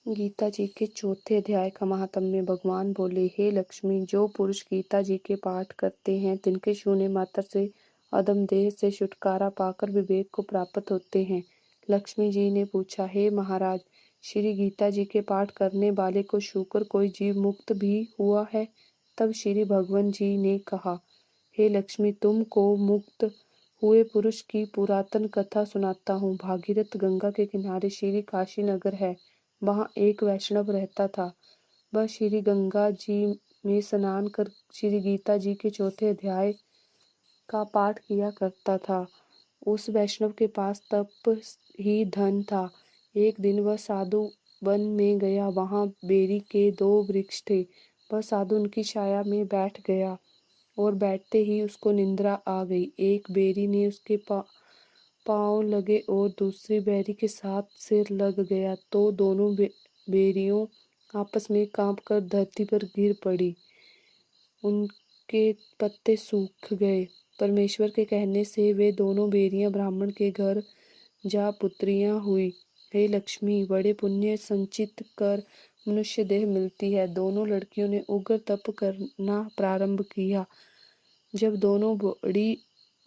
गीता जी के चौथे अध्याय का महात्म्य। भगवान बोले, हे लक्ष्मी, जो पुरुष गीता जी के पाठ करते हैं तिनके शून्य मात्र से अधम देह से छुटकारा पाकर विवेक को प्राप्त होते हैं। लक्ष्मी जी ने पूछा, हे महाराज, श्री गीता जी के पाठ करने वाले को छूकर कोई जीव मुक्त भी हुआ है? तब श्री भगवान जी ने कहा, हे लक्ष्मी, तुमको मुक्त हुए पुरुष की पुरातन कथा सुनाता हूँ। भागीरथ गंगा के किनारे श्री काशी नगर है। वहाँ एक वैष्णव रहता था। वह श्री गंगा जी में स्नान कर श्री गीता जी के चौथे अध्याय का पाठ किया करता था। उस वैष्णव के पास तप ही धन था। एक दिन वह साधु वन में गया। वहाँ बेरी के 2 वृक्ष थे। वह साधु उनकी छाया में बैठ गया और बैठते ही उसको निंद्रा आ गई। एक बेरी ने उसके पाँव लगे और दूसरी बेरी के साथ सिर लग गया तो दोनों बेरियों आपस में कांपकर धरती पर गिर पड़ी। उनके पत्ते सूख गए। परमेश्वर के कहने से वे दोनों बेरियां ब्राह्मण के घर जा पुत्रियां हुई। हे लक्ष्मी, बड़े पुण्य संचित कर मनुष्य देह मिलती है। दोनों लड़कियों ने उग्र तप करना प्रारंभ किया। जब दोनों बड़ी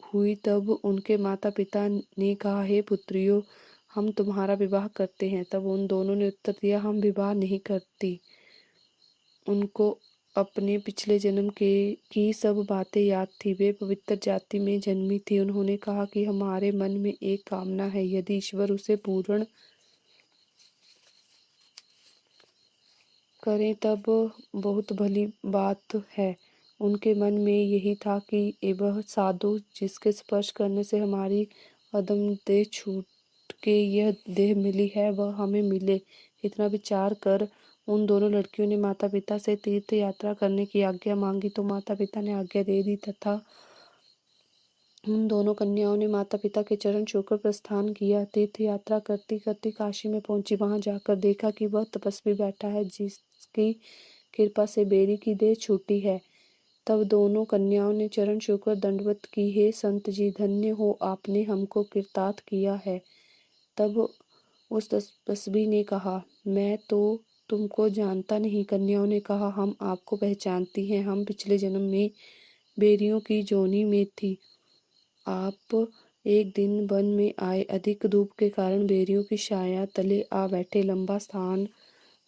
हुई तब उनके माता पिता ने कहा, हे पुत्रियों, हम तुम्हारा विवाह करते हैं। तब उन दोनों ने उत्तर दिया, हम विवाह नहीं करती। उनको अपने पिछले जन्म की सब बातें याद थी। वे पवित्र जाति में जन्मी थी। उन्होंने कहा कि हमारे मन में एक कामना है, यदि ईश्वर उसे पूर्ण करें तब बहुत भली बात है। उनके मन में यही था कि वह साधु जिसके स्पर्श करने से हमारी अधम देह छूट के यह देह मिली है वह हमें मिले। इतना विचार कर उन दोनों लड़कियों ने माता पिता से तीर्थ यात्रा करने की आज्ञा मांगी तो माता पिता ने आज्ञा दे दी तथा उन दोनों कन्याओं ने माता पिता के चरण छूकर प्रस्थान किया। तीर्थ यात्रा करती करती काशी में पहुंची। वहां जाकर देखा कि वह तपस्वी बैठा है जिसकी कृपा से बेरी की देह छूटी है। तब दोनों कन्याओं ने चरण छूकर दंडवत की, हे संत जी, धन्य हो, आपने हमको कृतार्थ किया है। तब उस तपस्वी ने कहा, मैं तो तुमको जानता नहीं। कन्याओं ने कहा, हम आपको पहचानती हैं। हम पिछले जन्म में बेरियों की जोनी में थी। आप एक दिन वन में आए। अधिक धूप के कारण बेरियों की छाया तले आ बैठे। लंबा स्थान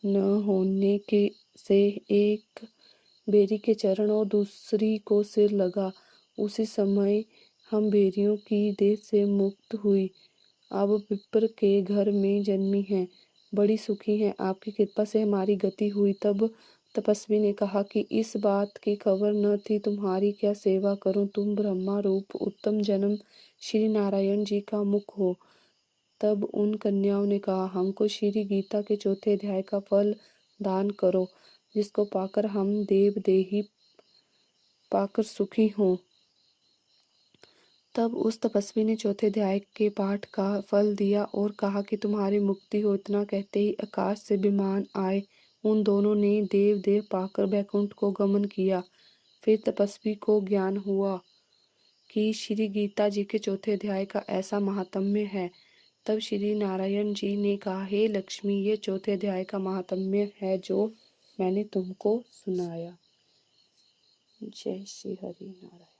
न होने के से एक बेरी के चरण और दूसरी को सिर लगा। उसी समय हम बेरियों की देह से मुक्त हुई। अब पिपर के घर में जन्मी हैं, बड़ी सुखी हैं। आपकी कृपा से हमारी गति हुई। तब तपस्वी ने कहा कि इस बात की खबर न थी, तुम्हारी क्या सेवा करूं। तुम ब्रह्मा रूप उत्तम जन्म श्री नारायण जी का मुख हो। तब उन कन्याओं ने कहा, हमको श्री गीता के चौथे अध्याय का फल दान करो, जिसको पाकर हम देव देही पाकर सुखी हों। तब उस तपस्वी ने चौथे अध्याय के पाठ का फल दिया और कहा कि तुम्हारी मुक्ति हो। इतना कहते ही आकाश से विमान आए। उन दोनों ने देव देव पाकर वैकुंठ को गमन किया। फिर तपस्वी को ज्ञान हुआ कि श्री गीता जी के चौथे अध्याय का ऐसा महात्म्य है। तब श्री नारायण जी ने कहा, हे लक्ष्मी, ये चौथे अध्याय का महात्म्य है जो मैंने तुमको सुनाया। जय श्री हरि नारायण।